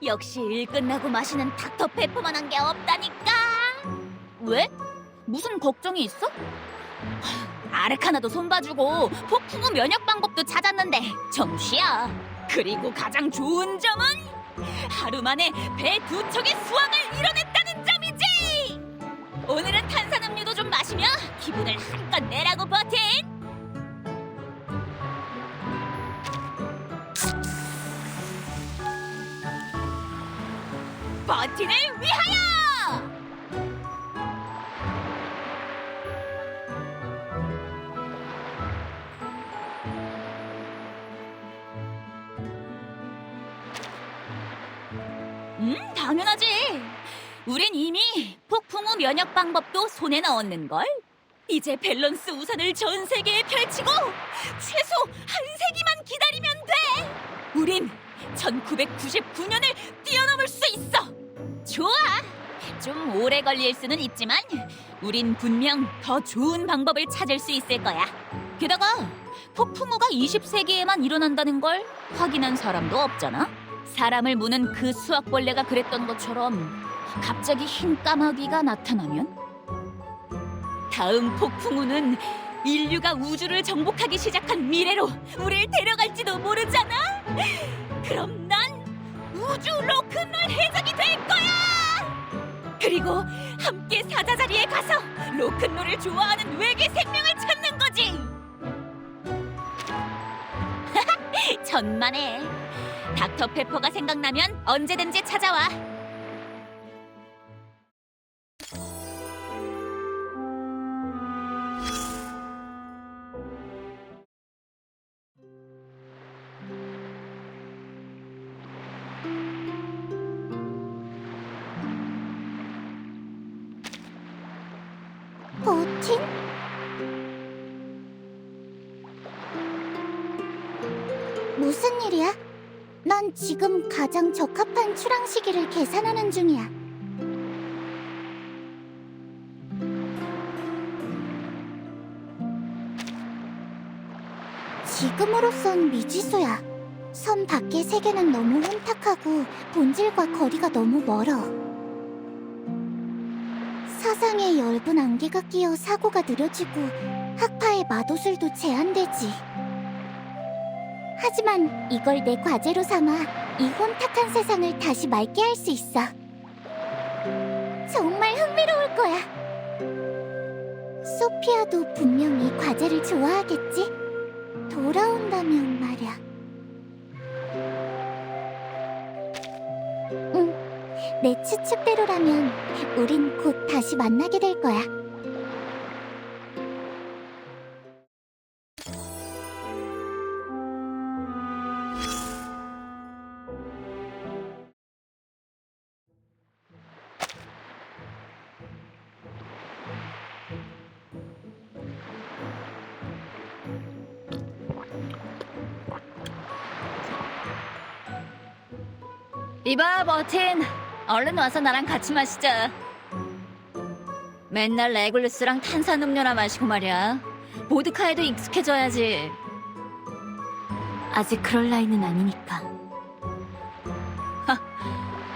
역시 일 끝나고 마시는 닥터페퍼만한 게 없다니까. 왜? 무슨 걱정이 있어? 아르카나도 손봐주고 폭풍우 면역 방법도 찾았는데 좀 쉬어. 그리고 가장 좋은 점은 하루 만에 배 2척의 수확을 이뤄냈다는 점이지. 오늘은 탄산음료도 좀 마시며 기분을 한껏 내라고 버틴. 버틴을 위하여! 당연하지. 우린 이미 폭풍우 면역 방법도 손에 넣었는걸. 이제 밸런스 우산을 전 세계에 펼치고 최소 한 세기만 기다리면 돼. 우린 1999년을 뛰어넘을 수 있어. 좋아. 좀 오래 걸릴 수는 있지만 우린 분명 더 좋은 방법을 찾을 수 있을 거야. 게다가 폭풍우가 20세기에만 일어난다는 걸 확인한 사람도 없잖아. 사람을 무는 그 수확벌레가 그랬던 것처럼 갑자기 흰 까마귀가 나타나면 다음 폭풍우는 인류가 우주를 정복하기 시작한 미래로 우릴 데려갈지도 모르잖아. 그럼 난 우주 로큰롤 해적이 될 거야. 그리고 함께 사자자리에 가서 로큰롤을 좋아하는 외계 생명을 찾는 거지. 천만에. 닥터페퍼가 생각나면 언제든지 찾아와. 버틴? 무슨 일이야? 난 지금 가장 적합한 출항 시기를 계산하는 중이야. 지금으로선 미지수야. 섬 밖의 세계는 너무 혼탁하고 본질과 거리가 너무 멀어. 사상에 엷은 안개가 끼어 사고가 느려지고 학파의 마도술도 제한되지. 하지만 이걸 내 과제로 삼아 이 혼탁한 세상을 다시 맑게 할 수 있어. 정말 흥미로울 거야. 소피아도 분명 이 과제를 좋아하겠지? 돌아온다면 말야. 응, 내 추측대로라면 우린 곧 다시 만나게 될 거야. 이봐, 버틴. 얼른 와서 나랑 같이 마시자. 맨날 레굴루스랑 탄산음료나 마시고 말이야. 보드카에도 익숙해져야지. 아직 그럴 나이는 아니니까.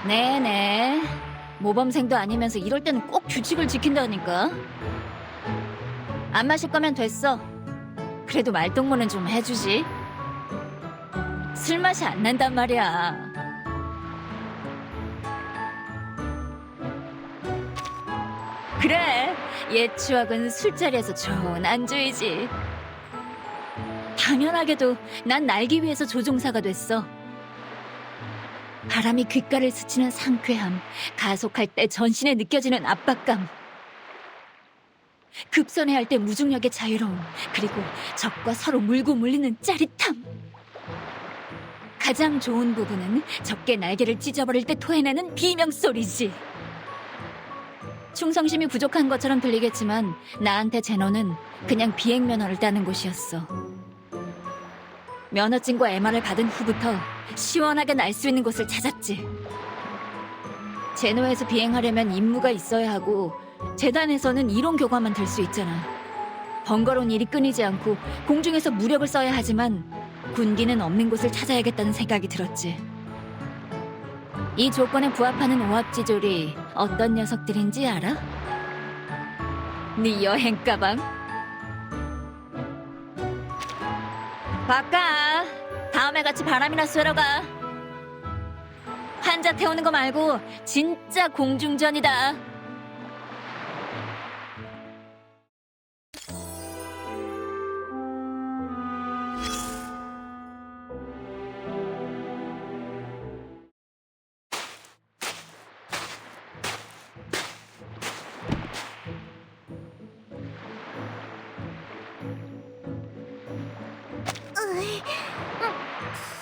네네. 모범생도 아니면서 이럴 때는 꼭 규칙을 지킨다니까. 안 마실 거면 됐어. 그래도 말동무는 좀 해주지. 술 맛이 안 난단 말이야. 그래, 옛 추억은 술자리에서 좋은 안주이지. 당연하게도 난 날기 위해서 조종사가 됐어. 바람이 귓가를 스치는 상쾌함, 가속할 때 전신에 느껴지는 압박감, 급선회할 때 무중력의 자유로움, 그리고 적과 서로 물고 물리는 짜릿함. 가장 좋은 부분은 적게 날개를 찢어버릴 때 토해내는 비명소리지. 충성심이 부족한 것처럼 들리겠지만 나한테 제노는 그냥 비행면허를 따는 곳이었어. 면허증과 MR을 받은 후부터 시원하게 날 수 있는 곳을 찾았지. 제노에서 비행하려면 임무가 있어야 하고 재단에서는 이론 교과만 들 수 있잖아. 번거로운 일이 끊이지 않고 공중에서 무력을 써야 하지만 군기는 없는 곳을 찾아야겠다는 생각이 들었지. 이 조건에 부합하는 오합지졸이 어떤 녀석들인지 알아? 네 여행 가방? 바까. 다음에 같이 바람이나 쐬러 가. 환자 태우는 거 말고 진짜 공중전이다.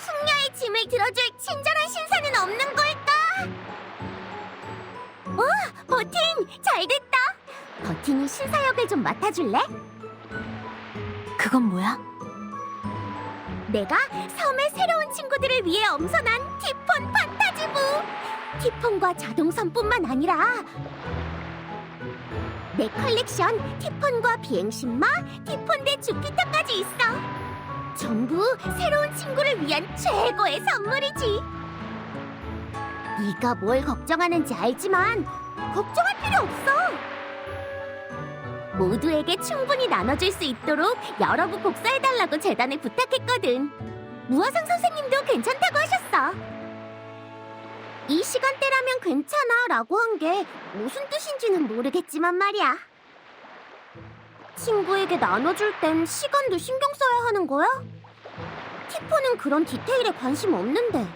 숙녀의 짐을 들어줄 친절한 신사는 없는 걸까? 버틴! 잘됐다! 버틴이 신사 역을 좀 맡아줄래? 그건 뭐야? 내가 섬의 새로운 친구들을 위해 엄선한 티폰 판타지부! 티폰과 자동선뿐만 아니라 내 컬렉션 티폰과 비행신마, 티폰 대 주피터까지 있어! 전부 새로운 친구를 위한 최고의 선물이지! 네가 뭘 걱정하는지 알지만 걱정할 필요 없어! 모두에게 충분히 나눠줄 수 있도록 여러 부 복사해달라고 재단에 부탁했거든. 무화상 선생님도 괜찮다고 하셨어. 이 시간대라면 괜찮아 라고 한 게 무슨 뜻인지는 모르겠지만 말이야. 친구에게 나눠줄 땐 시간도 신경 써야 하는 거야? 티포는 그런 디테일에 관심 없는데.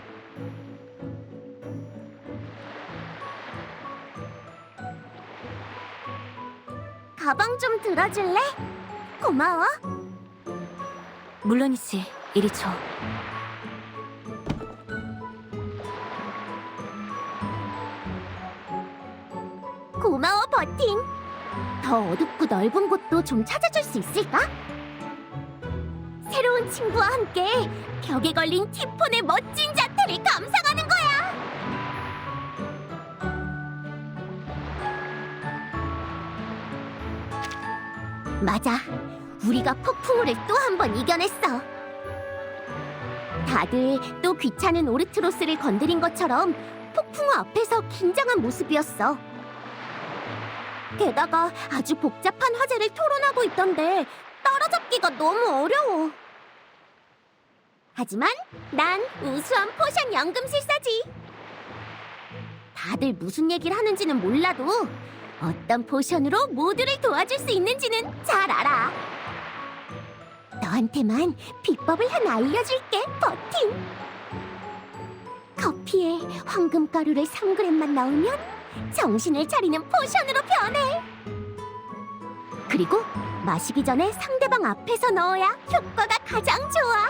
가방 좀 들어줄래? 고마워. 물론이지. 이리 줘. 고마워, 버틴. 더 어둡고 넓은 곳도 좀 찾아줄 수 있을까? 새로운 친구와 함께 벽에 걸린 티폰의 멋진 자태를 감상하는 거야. 맞아. 우리가 폭풍우를 또 한 번 이겨냈어. 다들 또 귀찮은 오르트로스를 건드린 것처럼 폭풍우 앞에서 긴장한 모습이었어. 게다가 아주 복잡한 화제를 토론하고 있던데 따라잡기가 너무 어려워. 하지만 난 우수한 포션 연금술사지. 다들 무슨 얘기를 하는지는 몰라도 어떤 포션으로 모두를 도와줄 수 있는지는 잘 알아. 너한테만 비법을 하나 알려줄게, 버틴. 커피에 황금가루를 3g만 넣으면 정신을 차리는 포션으로 변해. 그리고 마시기 전에 상대방 앞에서 넣어야 효과가 가장 좋아.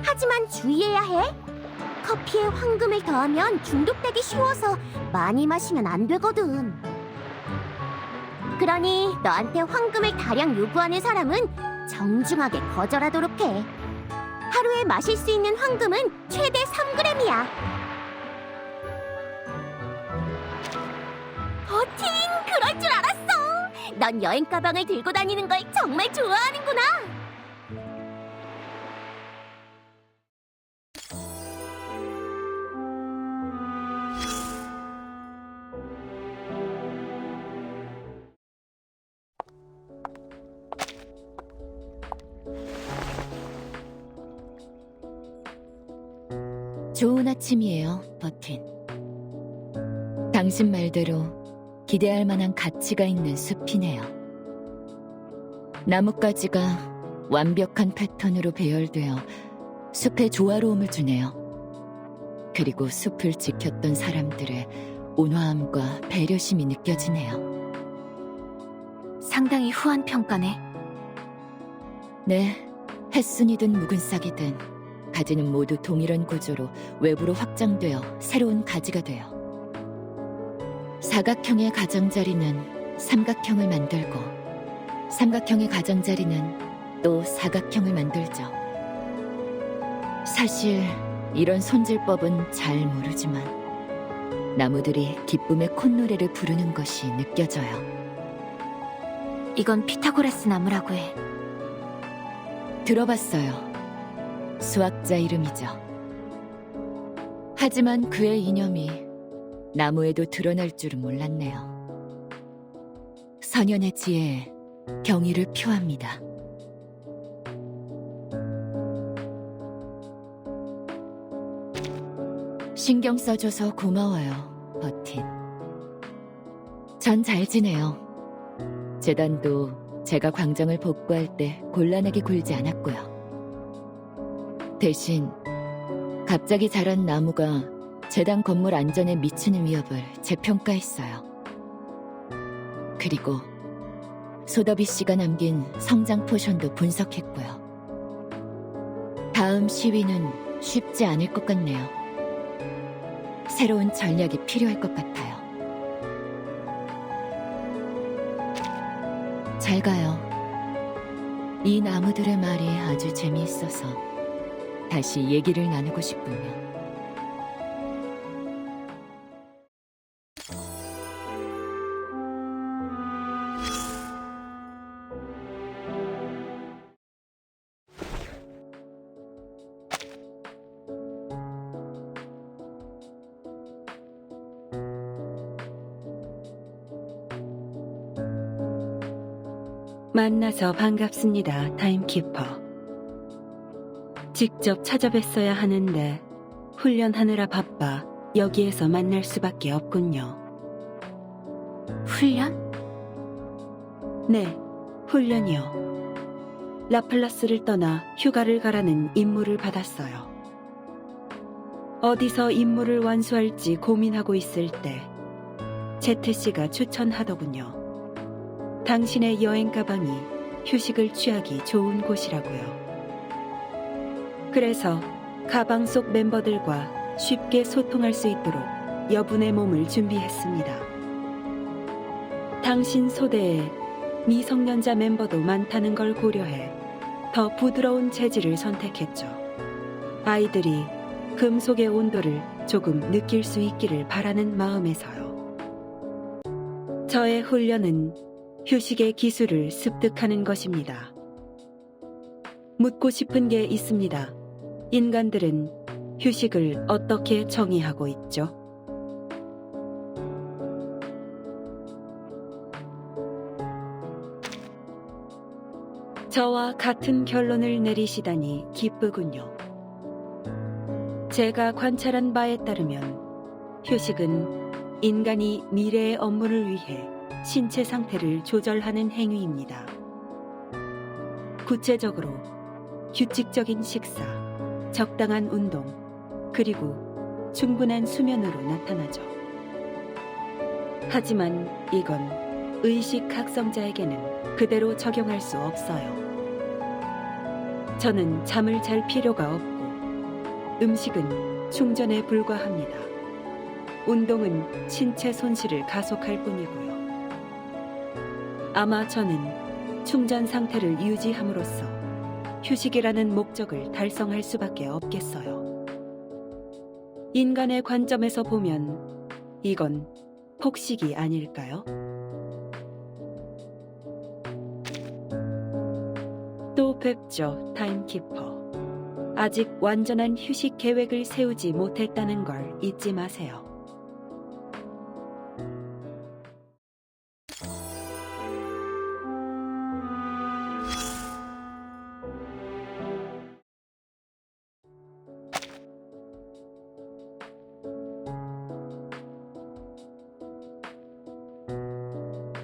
하지만 주의해야 해. 커피에 황금을 더하면 중독되기 쉬워서 많이 마시면 안 되거든. 그러니 너한테 황금을 다량 요구하는 사람은 정중하게 거절하도록 해. 하루에 마실 수 있는 황금은 최대 3g이야. 버틴, 그럴 줄 알았어. 넌 여행 가방을 들고 다니는 걸 정말 좋아하는구나. 좋은 아침이에요, 버틴. 당신 말대로 기대할 만한 가치가 있는 숲이네요. 나뭇가지가 완벽한 패턴으로 배열되어 숲에 조화로움을 주네요. 그리고 숲을 지켰던 사람들의 온화함과 배려심이 느껴지네요. 상당히 후한 평가네. 네, 햇순이든 묵은 싹이든 가지는 모두 동일한 구조로 외부로 확장되어 새로운 가지가 돼요. 사각형의 가장자리는 삼각형을 만들고 삼각형의 가장자리는 또 사각형을 만들죠. 사실 이런 손질법은 잘 모르지만 나무들이 기쁨의 콧노래를 부르는 것이 느껴져요. 이건 피타고라스 나무라고 해. 들어봤어요. 수학자 이름이죠. 하지만 그의 이념이 나무에도 드러날 줄은 몰랐네요. 선연의 지혜에 경의를 표합니다. 신경 써줘서 고마워요, 버틴. 전 잘 지내요. 재단도 제가 광장을 복구할 때 곤란하게 굴지 않았고요. 대신 갑자기 자란 나무가 재단 건물 안전에 미치는 위협을 재평가했어요. 그리고 소더비 씨가 남긴 성장 포션도 분석했고요. 다음 시위는 쉽지 않을 것 같네요. 새로운 전략이 필요할 것 같아요. 잘 가요. 이 나무들의 말이 아주 재미있어서 다시 얘기를 나누고 싶군요. 만나서 반갑습니다, 타임키퍼. 직접 찾아뵀어야 하는데 훈련하느라 바빠 여기에서 만날 수밖에 없군요. 훈련? 네, 훈련이요. 라플라스를 떠나 휴가를 가라는 임무를 받았어요. 어디서 임무를 완수할지 고민하고 있을 때 제트씨가 추천하더군요. 당신의 여행 가방이 휴식을 취하기 좋은 곳이라고요. 그래서 가방 속 멤버들과 쉽게 소통할 수 있도록 여분의 몸을 준비했습니다. 당신 소대에 미성년자 멤버도 많다는 걸 고려해 더 부드러운 재질을 선택했죠. 아이들이 금속의 온도를 조금 느낄 수 있기를 바라는 마음에서요. 저의 훈련은 휴식의 기술을 습득하는 것입니다. 묻고 싶은 게 있습니다. 인간들은 휴식을 어떻게 정의하고 있죠? 저와 같은 결론을 내리시다니 기쁘군요. 제가 관찰한 바에 따르면 휴식은 인간이 미래의 업무를 위해 신체 상태를 조절하는 행위입니다. 구체적으로 규칙적인 식사, 적당한 운동, 그리고 충분한 수면으로 나타나죠. 하지만 이건 의식학성자에게는 그대로 적용할 수 없어요. 저는 잠을 잘 필요가 없고 음식은 충전에 불과합니다. 운동은 신체 손실을 가속할 뿐이고요. 아마 저는 충전 상태를 유지함으로써 휴식이라는 목적을 달성할 수밖에 없겠어요. 인간의 관점에서 보면 이건 폭식이 아닐까요? 또 뵙죠, 타임키퍼. 아직 완전한 휴식 계획을 세우지 못했다는 걸 잊지 마세요.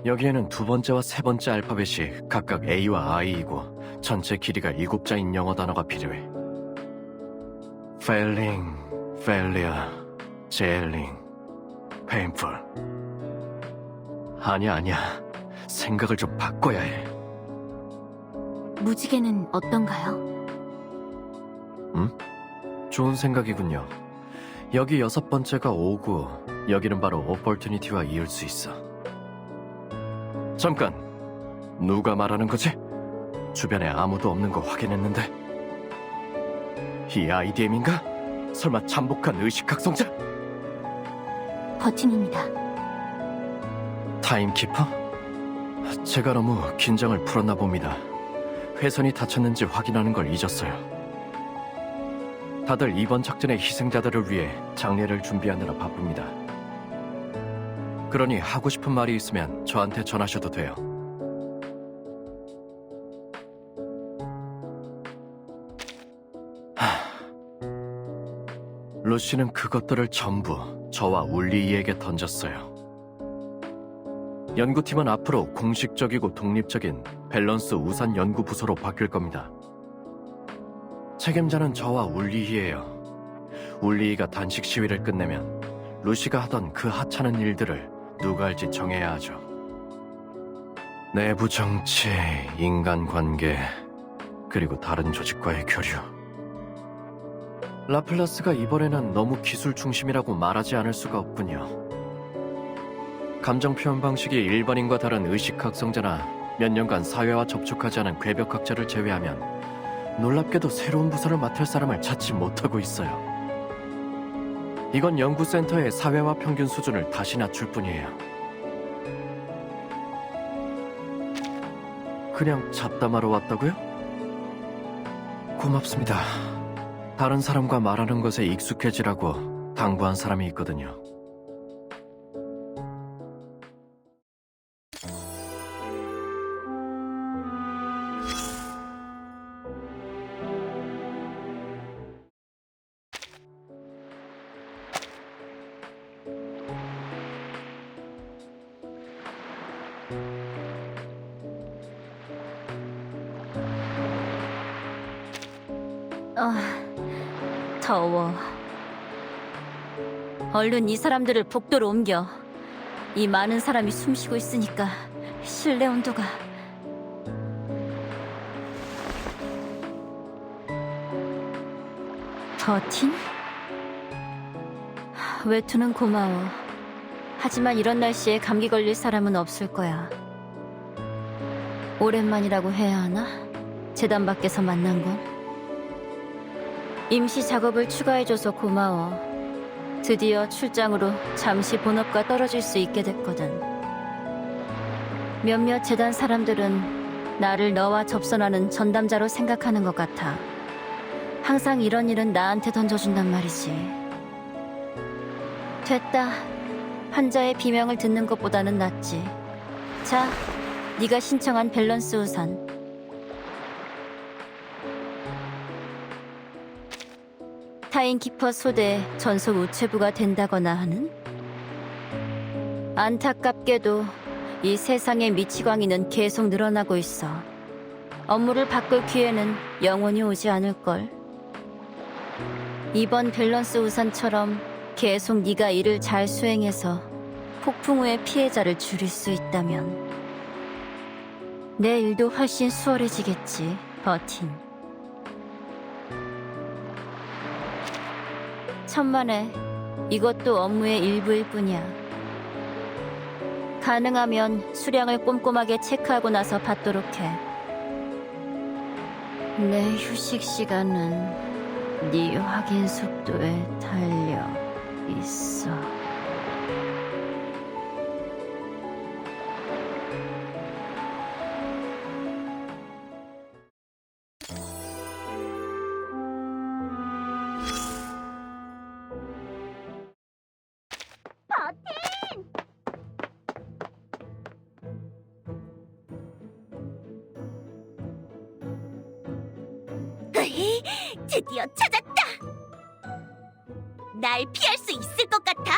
여기에는 두 번째와 세 번째 알파벳이 각각 A와 I이고 전체 길이가 7자인 영어 단어가 필요해. failing, failure, jailing, painful. 아니야. 생각을 좀 바꿔야 해. 무지개는 어떤가요? 좋은 생각이군요. 여기 6번째가 오고 여기는 바로 opportunity와 이을 수 있어. 잠깐, 누가 말하는 거지? 주변에 아무도 없는 거 확인했는데. 이 IDM인가? 설마 잠복한 의식학성자? 버틴입니다. 타임키퍼? 제가 너무 긴장을 풀었나 봅니다. 회선이 닫혔는지 확인하는 걸 잊었어요. 다들 이번 작전의 희생자들을 위해 장례를 준비하느라 바쁩니다. 그러니 하고 싶은 말이 있으면 저한테 전하셔도 돼요. 루시는 그것들을 전부 저와 울리이에게 던졌어요. 연구팀은 앞으로 공식적이고 독립적인 밸런스 우산 연구 부서로 바뀔 겁니다. 책임자는 저와 울리이예요. 울리이가 단식 시위를 끝내면 루시가 하던 그 하찮은 일들을 누가 할지 정해야 하죠. 내부 정치, 인간관계, 그리고 다른 조직과의 교류. 라플라스가 이번에는 너무 기술 중심이라고 말하지 않을 수가 없군요. 감정 표현 방식이 일반인과 다른 의식각성자나 몇 년간 사회와 접촉하지 않은 괴벽학자를 제외하면 놀랍게도 새로운 부서를 맡을 사람을 찾지 못하고 있어요. 이건 연구센터의 사회화 평균 수준을 다시 낮출 뿐이에요. 그냥 잡담하러 왔다고요? 고맙습니다. 다른 사람과 말하는 것에 익숙해지라고 당부한 사람이 있거든요. 더워. 얼른 이 사람들을 복도로 옮겨. 이 많은 사람이 숨쉬고 있으니까 실내 온도가... 버틴? 외투는 고마워. 하지만 이런 날씨에 감기 걸릴 사람은 없을 거야. 오랜만이라고 해야 하나? 재단 밖에서 만난 건? 임시 작업을 추가해줘서 고마워. 드디어 출장으로 잠시 본업과 떨어질 수 있게 됐거든. 몇몇 재단 사람들은 나를 너와 접선하는 전담자로 생각하는 것 같아. 항상 이런 일은 나한테 던져준단 말이지. 됐다. 환자의 비명을 듣는 것보다는 낫지. 자, 네가 신청한 밸런스 우산. 타인키퍼 소대 전속 우체부가 된다거나 하는? 안타깝게도 이 세상의 미치광이는 계속 늘어나고 있어. 업무를 바꿀 기회는 영원히 오지 않을걸. 이번 밸런스 우산처럼 계속 네가 일을 잘 수행해서 폭풍 후의 피해자를 줄일 수 있다면 내 일도 훨씬 수월해지겠지, 버틴. 천만에 이것도 업무의 일부일 뿐이야. 가능하면 수량을 꼼꼼하게 체크하고 나서 받도록 해. 내 휴식 시간은 네 확인 속도에 달려 있어. 드디어 찾았다! 날 피할 수 있을 것 같아?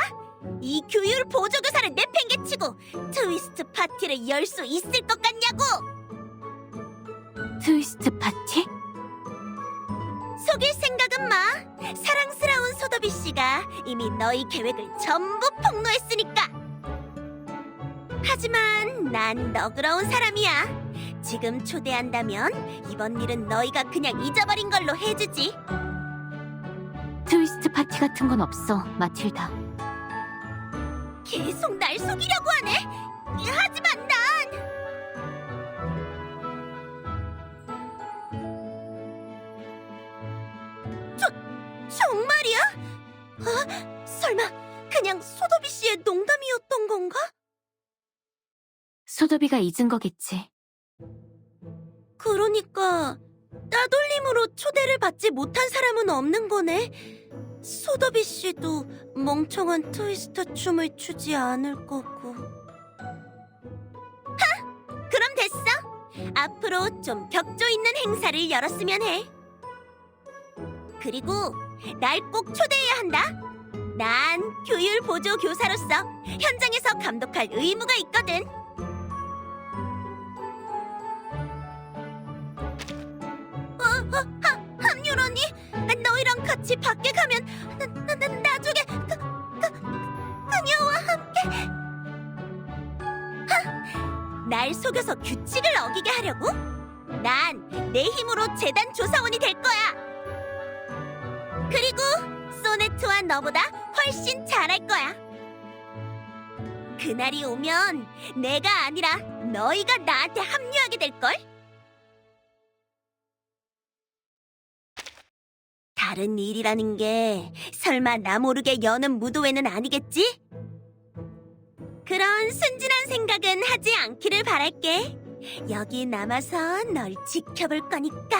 이 교율 보조교사를 내팽개치고 트위스트 파티를 열 수 있을 것 같냐고! 트위스트 파티? 속일 생각은 마! 사랑스러운 소더비 씨가 이미 너희 계획을 전부 폭로했으니까! 하지만 난 너그러운 사람이야. 지금 초대한다면 이번 일은 너희가 그냥 잊어버린 걸로 해주지. 트위스트 파티 같은 건 없어, 마틸다. 계속 날 속이려고 하네. 하지만 난 정말이야? 설마 그냥 소더비 씨의 농담이었던 건가? 소더비가 잊은 거겠지. 그러니까 따돌림으로 초대를 받지 못한 사람은 없는 거네. 소더비 씨도 멍청한 트위스터 춤을 추지 않을 거고. 그럼 됐어. 앞으로 좀 격조 있는 행사를 열었으면 해. 그리고 날 꼭 초대해야 한다. 난 교율 보조 교사로서 현장에서 감독할 의무가 있거든. 함율 언니, 너희랑 같이 밖에 가면 나중에 그녀와 함께 날 속여서 규칙을 어기게 하려고? 난 내 힘으로 재단 조사원이 될 거야. 그리고 소네트와 너보다 훨씬 잘할 거야. 그날이 오면 내가 아니라 너희가 나한테 합류하게 될걸? 다른 일이라는 게 설마 나 모르게 여는 무도회는 아니겠지? 그런 순진한 생각은 하지 않기를 바랄게. 여기 남아서 널 지켜볼 거니까.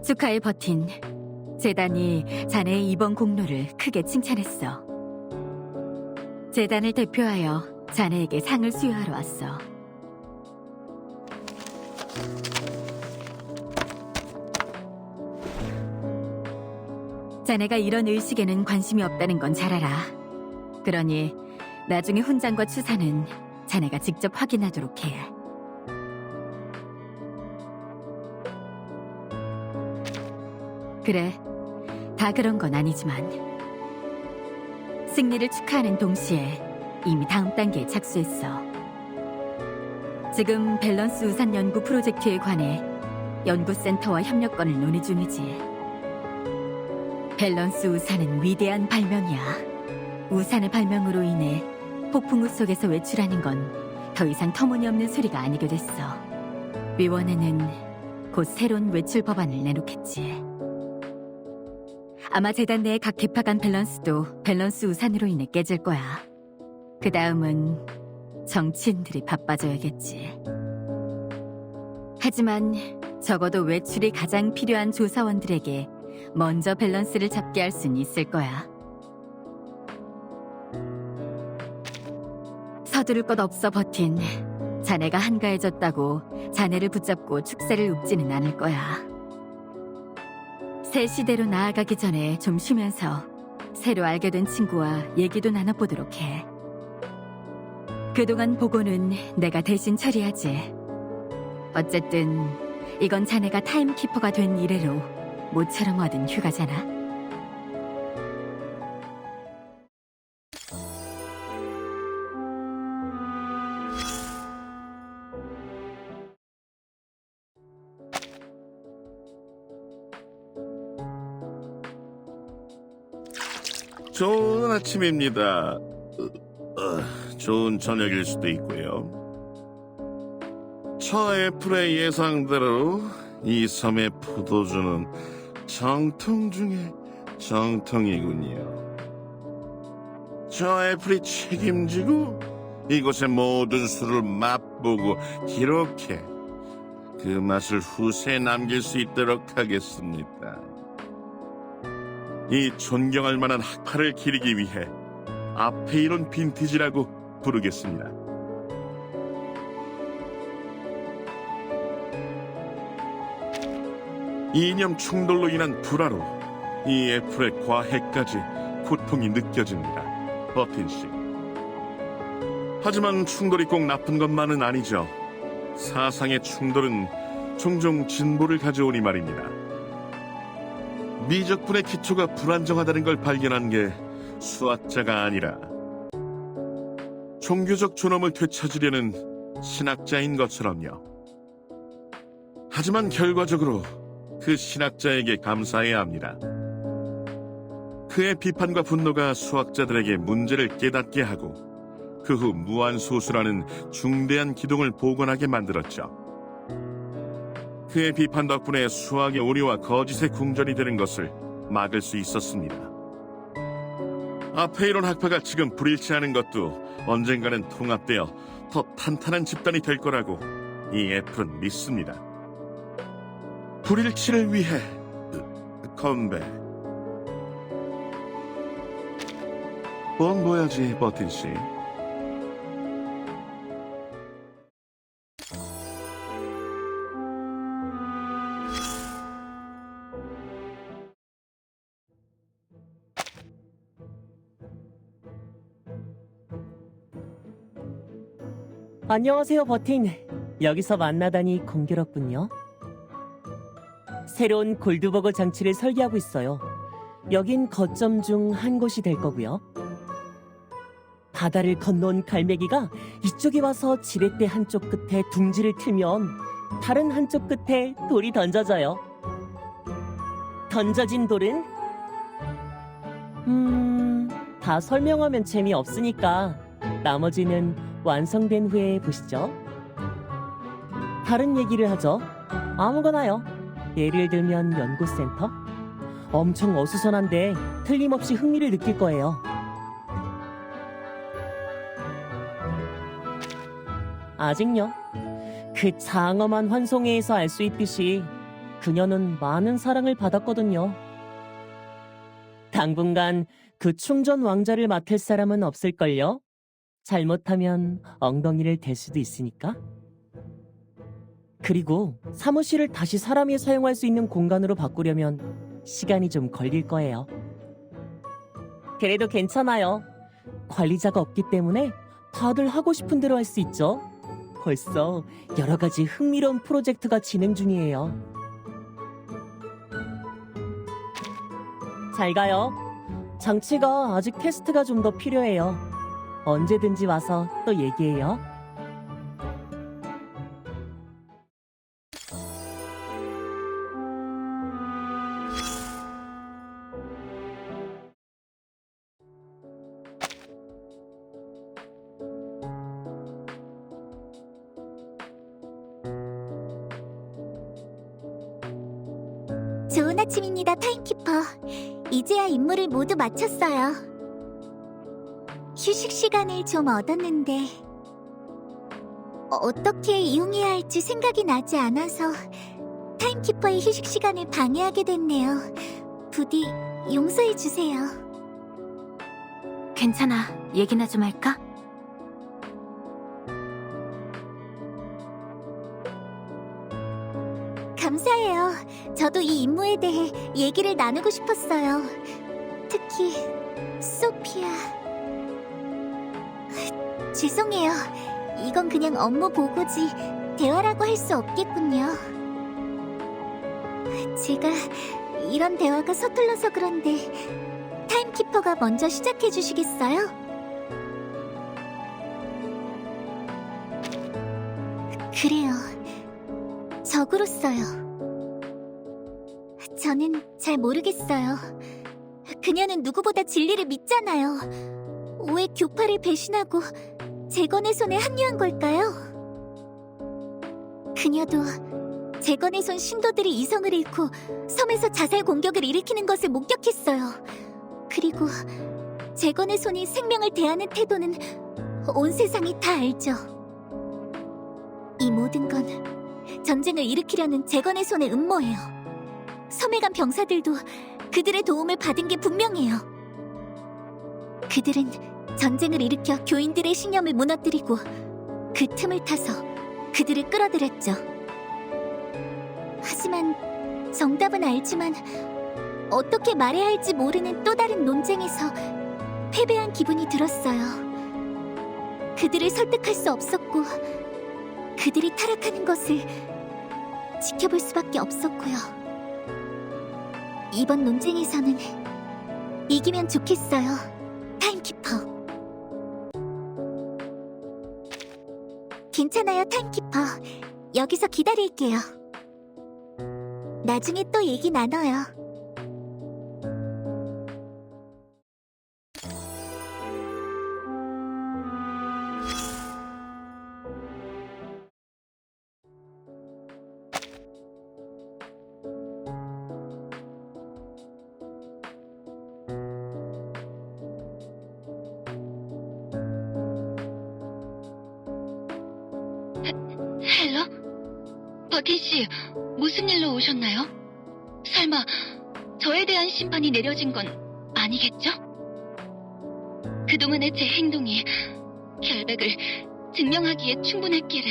축하해, 버틴. 재단이 자네의 이번 공로를 크게 칭찬했어. 재단을 대표하여 자네에게 상을 수여하러 왔어. 자네가 이런 의식에는 관심이 없다는 건 잘 알아. 그러니 나중에 훈장과 추사는 자네가 직접 확인하도록 해. 그래, 다 그런 건 아니지만 승리를 축하하는 동시에 이미 다음 단계에 착수했어. 지금 밸런스 우산 연구 프로젝트에 관해 연구센터와 협력권을 논의 중이지. 밸런스 우산은 위대한 발명이야. 우산의 발명으로 인해 폭풍우 속에서 외출하는 건 더 이상 터무니없는 소리가 아니게 됐어. 위원회는 곧 새로운 외출 법안을 내놓겠지. 아마 재단 내의 각 개파 간 밸런스도 밸런스 우산으로 인해 깨질 거야. 그 다음은 정치인들이 바빠져야겠지. 하지만 적어도 외출이 가장 필요한 조사원들에게 먼저 밸런스를 잡게 할 수는 있을 거야. 서두를 것 없어, 버틴. 자네가 한가해졌다고 자네를 붙잡고 축세를 읊지는 않을 거야. 새 시대로 나아가기 전에 좀 쉬면서 새로 알게 된 친구와 얘기도 나눠보도록 해. 그동안 보고는 내가 대신 처리하지. 어쨌든 이건 자네가 타임키퍼가 된 이래로 모처럼 얻은 휴가잖아. 좋은 아침입니다. 좋은 저녁일 수도 있고요. 저 애플의 예상대로 이 섬의 포도주는 정통 중에 정통이군요. 저 애플이 책임지고 이곳의 모든 술을 맛보고 기록해 그 맛을 후세에 남길 수 있도록 하겠습니다. 이 존경할 만한 학파를 기리기 위해 앞에 이런 빈티지라고 부르겠습니다. 이념 충돌로 인한 불화로 이 애플의 과해까지 고통이 느껴집니다. 버틴 씨. 하지만 충돌이 꼭 나쁜 것만은 아니죠. 사상의 충돌은 종종 진보를 가져오니 말입니다. 미적분의 기초가 불안정하다는 걸 발견한 게 수학자가 아니라 종교적 존엄을 되찾으려는 신학자인 것처럼요. 하지만 결과적으로 그 신학자에게 감사해야 합니다. 그의 비판과 분노가 수학자들에게 문제를 깨닫게 하고 그 후 무한소수라는 중대한 기둥을 복원하게 만들었죠. 그의 비판 덕분에 수학의 오류와 거짓의 궁전이 되는 것을 막을 수 있었습니다. 아페이론 학파가 지금 불일치하는 것도 언젠가는 통합되어 더 탄탄한 집단이 될 거라고 이 애플은 믿습니다. 불일치를 위해 건배. 뭔 보여지, 버틴 씨? 안녕하세요, 버틴. 여기서 만나다니 공교롭군요. 새로운 골드버거 장치를 설계하고 있어요. 여긴 거점 중 한 곳이 될 거고요. 바다를 건너온 갈매기가 이쪽에 와서 지렛대 한쪽 끝에 둥지를 틀면 다른 한쪽 끝에 돌이 던져져요. 던져진 돌은 다 설명하면 재미없으니까 나머지는 완성된 후에 보시죠. 다른 얘기를 하죠. 아무거나요. 예를 들면 연구센터? 엄청 어수선한데 틀림없이 흥미를 느낄 거예요. 아직요? 그 장엄한 환송회에서 알 수 있듯이 그녀는 많은 사랑을 받았거든요. 당분간 그 충전 왕자를 맡을 사람은 없을걸요? 잘못하면 엉덩이를 댈 수도 있으니까. 그리고 사무실을 다시 사람이 사용할 수 있는 공간으로 바꾸려면 시간이 좀 걸릴 거예요. 그래도 괜찮아요. 관리자가 없기 때문에 다들 하고 싶은 대로 할 수 있죠. 벌써 여러 가지 흥미로운 프로젝트가 진행 중이에요. 잘 가요. 장치가 아직 테스트가 좀 더 필요해요. 언제든지 와서 또 얘기해요. 좋은 아침입니다, 타임키퍼. 이제야 임무를 모두 마쳤어요. 휴식 시간을 좀 얻었는데 어떻게 이용해야 할지 생각이 나지 않아서 타임키퍼의 휴식 시간을 방해하게 됐네요. 부디 용서해 주세요. 괜찮아. 얘기나 좀 할까? 감사해요. 저도 이 임무에 대해 얘기를 나누고 싶었어요. 특히 소피아. 죄송해요. 이건 그냥 업무 보고지 대화라고 할 수 없겠군요. 제가 이런 대화가 서툴러서 그런데 타임키퍼가 먼저 시작해 주시겠어요? 그래요. 적으로써요. 저는 잘 모르겠어요. 그녀는 누구보다 진리를 믿잖아요. 왜 교파를 배신하고 재건의 손에 합류한 걸까요? 그녀도 재건의 손 신도들이 이성을 잃고 섬에서 자살 공격을 일으키는 것을 목격했어요. 그리고 재건의 손이 생명을 대하는 태도는 온 세상이 다 알죠. 이 모든 건 전쟁을 일으키려는 재건의 손의 음모예요. 섬에 간 병사들도 그들의 도움을 받은 게 분명해요. 그들은 전쟁을 일으켜 교인들의 신념을 무너뜨리고 그 틈을 타서 그들을 끌어들였죠. 하지만 정답은 알지만 어떻게 말해야 할지 모르는 또 다른 논쟁에서 패배한 기분이 들었어요. 그들을 설득할 수 없었고 그들이 타락하는 것을 지켜볼 수밖에 없었고요. 이번 논쟁에서는 이기면 좋겠어요, 타임키퍼. 괜찮아요, 타임키퍼. 여기서 기다릴게요. 나중에 또 얘기 나눠요. 버킨 씨, 무슨 일로 오셨나요? 설마 저에 대한 심판이 내려진 건 아니겠죠? 그동안의 제 행동이 결백을 증명하기에 충분했기를.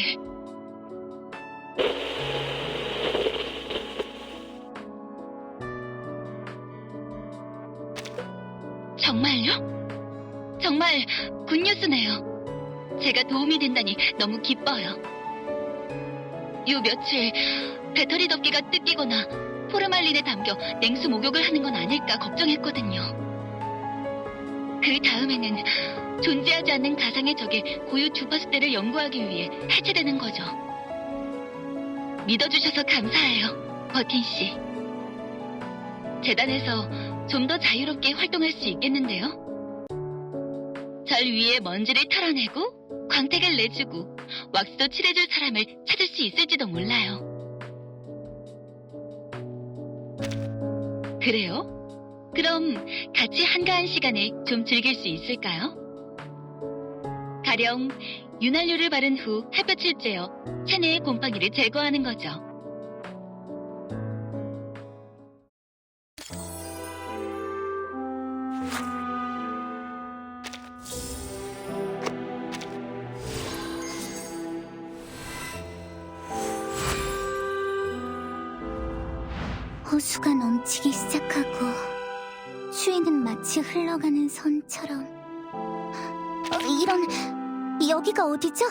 정말요? 정말 굿뉴스네요. 제가 도움이 된다니 너무 기뻐요. 요 며칠 배터리 덮개가 뜯기거나 포르말린에 담겨 냉수 목욕을 하는 건 아닐까 걱정했거든요. 그 다음에는 존재하지 않는 가상의 적의 고유 주파수대를 연구하기 위해 해체되는 거죠. 믿어주셔서 감사해요, 버킨 씨. 재단에서 좀 더 자유롭게 활동할 수 있겠는데요? 절 위에 먼지를 털어내고 광택을 내주고 왁스도 칠해줄 사람을 찾을 수 있을지도 몰라요. 그래요? 그럼 같이 한가한 시간을 좀 즐길 수 있을까요? 가령 윤활유를 바른 후 햇볕을 쬐어 체내의 곰팡이를 제거하는 거죠. 호수가 넘치기 시작하고 추위는 마치 흘러가는 선처럼. 이런, 여기가 어디죠?